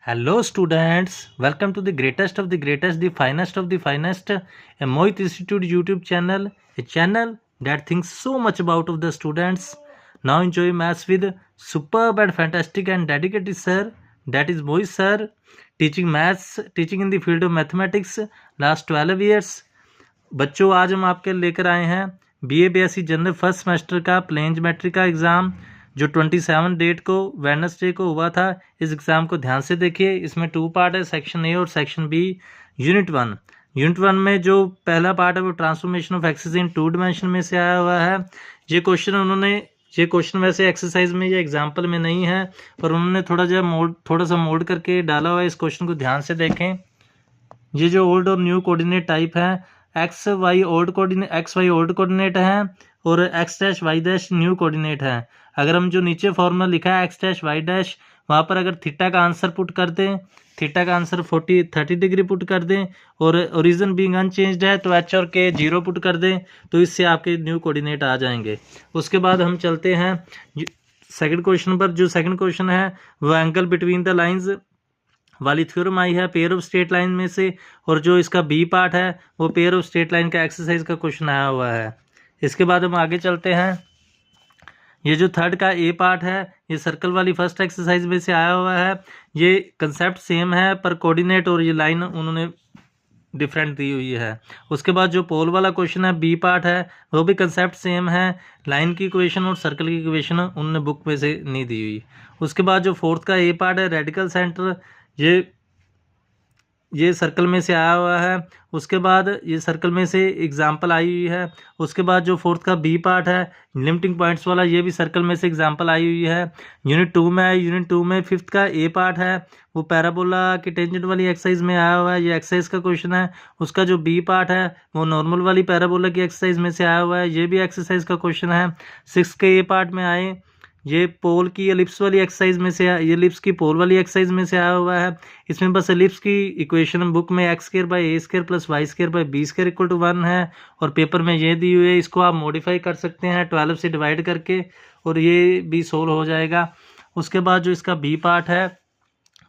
Hello, students. Welcome to the greatest of the greatest, the finest of the finest, a Mohit Institute YouTube channel, a channel that thinks so much about of the students. Now enjoy maths with superb and fantastic and dedicated sir. That is Mohit sir, teaching maths, teaching in the field of mathematics last 12 years. बच्चों आज हम आपके लेकर आए हैं BA BSc general first semester का plane geometry का exam जो 27 डेट को वेडनेसडे को हुआ था। इस एग्ज़ाम को ध्यान से देखिए। इसमें 2 पार्ट है, सेक्शन ए और सेक्शन बी। यूनिट वन में जो पहला पार्ट है वो transformation of axis in 2 dimension में से आया हुआ है। ये क्वेश्चन वैसे एक्सरसाइज में या एग्जाम्पल में नहीं है, पर उन्होंने थोड़ा सा मोल्ड करके डाला हुआ है। इस क्वेश्चन को ध्यान से देखें। ये जो ओल्ड और न्यू कोऑर्डिनेट टाइप है, एक्स वाई ओल्ड कोऑर्डिनेट है और X dash Y dash new coordinate है। अगर हम जो नीचे फॉर्मूला लिखा है एक्स डैश वाई डैश, वहाँ पर अगर थीटा का आंसर पुट कर दें, थीटा का आंसर 30 डिग्री पुट कर दें और ओरिजिन बीइंग अनचेंज्ड है तो एच और के 0 पुट कर दें, तो इससे आपके न्यू कोऑर्डिनेट आ जाएंगे। उसके बाद हम चलते हैं सेकंड क्वेश्चन पर। जो सेकंड क्वेश्चन है वो एंगल बिटवीन द लाइंस वाली थ्योरम आई है पेयर ऑफ स्ट्रेट लाइन में से, और जो इसका बी पार्ट है वो पेयर ऑफ स्ट्रेट लाइन का एक्सरसाइज का क्वेश्चन आया हुआ है। इसके बाद हम आगे चलते हैं। ये जो थर्ड का ए पार्ट है ये सर्कल वाली फर्स्ट एक्सरसाइज में से आया हुआ है। ये कंसेप्ट सेम है पर कोऑर्डिनेट और ये लाइन उन्होंने डिफरेंट दी हुई है। उसके बाद जो पोल वाला क्वेश्चन है बी पार्ट है वो भी कंसेप्ट सेम है, लाइन की इक्वेशन और सर्कल की इक्वेशन उन्होंने बुक में से नहीं दी हुई। उसके बाद जो फोर्थ का ए पार्ट है रेडिकल सेंटर, ये सर्कल में से आया हुआ है। उसके बाद ये सर्कल में से एग्जाम्पल आई हुई है। उसके बाद जो फोर्थ का बी पार्ट है लिमिटिंग पॉइंट्स वाला, ये भी सर्कल में से एग्जाम्पल आई हुई है। यूनिट 2 में है। यूनिट 2 में फिफ्थ का ए पार्ट है वो पैराबोला की टेंजेंट वाली एक्सरसाइज में आया हुआ है। ये एक्सरसाइज का क्वेश्चन है। उसका जो बी पार्ट है वो नॉर्मल वाली पैराबोला की एक्सरसाइज में से आया हुआ है। ये भी एक्सरसाइज का क्वेश्चन है। सिक्स के ए पार्ट में आए, ये पोल की एलिप्स वाली एक्सरसाइज में से, ये एलिप्स की पोल वाली एक्सरसाइज में से आया हुआ है। इसमें बस एलिप्स की इक्वेशन बुक में X square by A square plus Y square by B square equal to 1 है और पेपर में ये दी हुई है। इसको आप मॉडिफाई कर सकते हैं 12 से डिवाइड करके और ये भी सोल्व हो जाएगा। उसके बाद जो इसका बी पार्ट है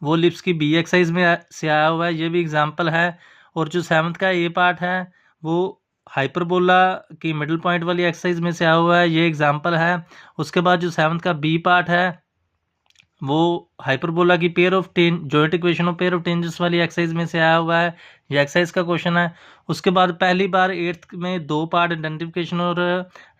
वो एलिप्स की बी एक्सरसाइज में से आया हुआ है, ये भी एग्जाम्पल है। और जो 7th का ए पार्ट है वो हाइपरबोला की मिडिल पॉइंट वाली एक्सरसाइज में से आया हुआ है, ये एग्जाम्पल है। उसके बाद जो 7th का बी पार्ट है वो हाइपरबोला की pair of joint equation of pair of tangents वाली एक्सरसाइज में से आया हुआ है, ये एक्सरसाइज का क्वेश्चन है। उसके बाद पहली बार 8th में 2 पार्ट आइडेंटिफिकेशन और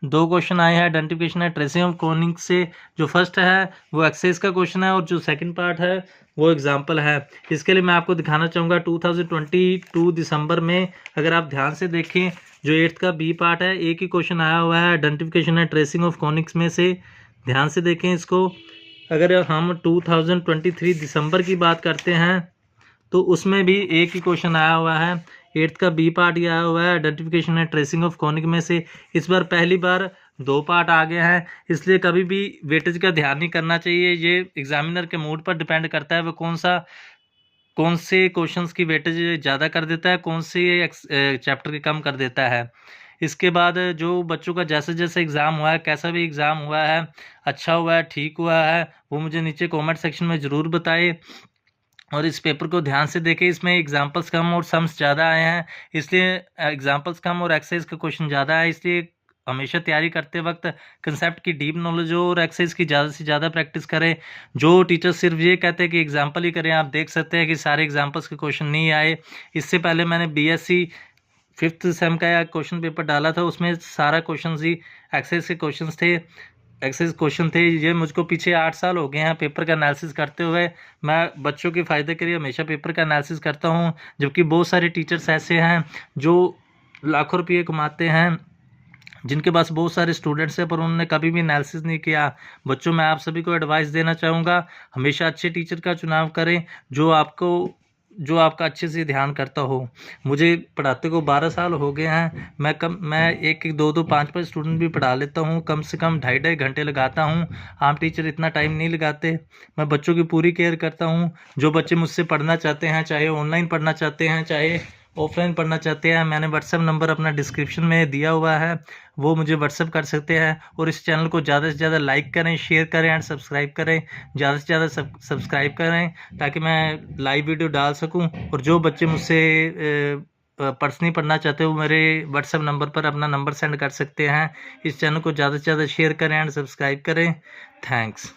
2 क्वेश्चन आए हैं। आइडेंटिफिकेशन है ट्रेसिंग ऑफ कॉनिक से, जो फर्स्ट है वो एक्सरसाइज का क्वेश्चन है और जो सेकंड पार्ट है वो एग्जाम्पल है। इसके लिए मैं आपको दिखाना चाहूँगा 2022 दिसंबर में, अगर आप ध्यान से देखें जो 8th का बी पार्ट है एक ही क्वेश्चन आया हुआ है। आइडेंटिफिकेशन है ट्रेसिंग ऑफ कॉनिक्स में से, ध्यान से देखें इसको। अगर हम 2023 दिसंबर की बात करते हैं तो उसमें भी एक ही क्वेश्चन आया हुआ है। 8th का बी पार्ट ही आया हुआ है, आइडेंटिफिकेशन है ट्रेसिंग ऑफ कॉनिक में से। इस बार पहली बार 2 पार्ट आ गए हैं, इसलिए कभी भी वेटेज का ध्यान नहीं करना चाहिए। ये एग्जामिनर के मूड पर डिपेंड करता है वो कौन से क्वेश्चंस की वेटेज ज़्यादा कर देता है, कौन से चैप्टर के कम कर देता है। इसके बाद जो बच्चों का जैसे जैसे एग्ज़ाम हुआ है, कैसा भी एग्ज़ाम हुआ है, अच्छा हुआ है, ठीक हुआ है, वो मुझे नीचे कमेंट सेक्शन में ज़रूर बताइए। और इस पेपर को ध्यान से देखें, इसमें एग्जाम्पल्स कम और सम्स ज़्यादा आए हैं, इसलिए एग्जाम्पल्स कम और एक्सरसाइज का क्वेश्चन ज़्यादा है। इसलिए हमेशा तैयारी करते वक्त कंसेप्ट की डीप नॉलेज हो और एक्सरसाइज की ज़्यादा से ज़्यादा प्रैक्टिस करें। जो टीचर सिर्फ ये कहते हैं कि एग्जाम्पल ही करें, आप देख सकते हैं कि सारे एग्जाम्पल्स के क्वेश्चन नहीं आए। इससे पहले मैंने BSc 5th सेम का क्वेश्चन पेपर डाला था, उसमें सारा क्वेश्चन ही एक्सरसाइज के क्वेश्चन थे। ये मुझको पीछे 8 साल हो गए हैं पेपर का एनालिसिस करते हुए। मैं बच्चों के फ़ायदे के लिए हमेशा पेपर का एनालिसिस करता हूँ, जबकि बहुत सारे टीचर्स ऐसे हैं जो लाखों रुपये कमाते हैं, जिनके पास बहुत सारे स्टूडेंट्स हैं, पर उन्होंने कभी भी एनालिसिस नहीं किया। बच्चों, मैं आप सभी को एडवाइस देना चाहूँगा, हमेशा अच्छे टीचर का चुनाव करें जो आपका अच्छे से ध्यान करता हो। मुझे पढ़ाते को 12 साल हो गए हैं। मैं एक 2 5 स्टूडेंट भी पढ़ा लेता हूँ, कम से कम 2.5 घंटे लगाता हूँ। आम टीचर इतना टाइम नहीं लगाते। मैं बच्चों की पूरी केयर करता हूँ। जो बच्चे मुझसे पढ़ना चाहते हैं, चाहे ऑनलाइन पढ़ना चाहते हैं, चाहे ऑफलाइन पढ़ना चाहते हैं, मैंने व्हाट्सएप नंबर अपना डिस्क्रिप्शन में दिया हुआ है, वो मुझे व्हाट्सएप कर सकते हैं। और इस चैनल को ज़्यादा से ज़्यादा लाइक करें, शेयर करें एंड सब्सक्राइब करें, ज़्यादा से ज़्यादा सब्सक्राइब करें ताकि मैं लाइव वीडियो डाल सकूं। और जो बच्चे मुझसे पर्सनली पढ़ना चाहते हो मेरे व्हाट्सएप नंबर पर अपना नंबर सेंड कर सकते हैं। इस चैनल को ज़्यादा से ज़्यादा शेयर करें एंड सब्सक्राइब करें। थैंक्स।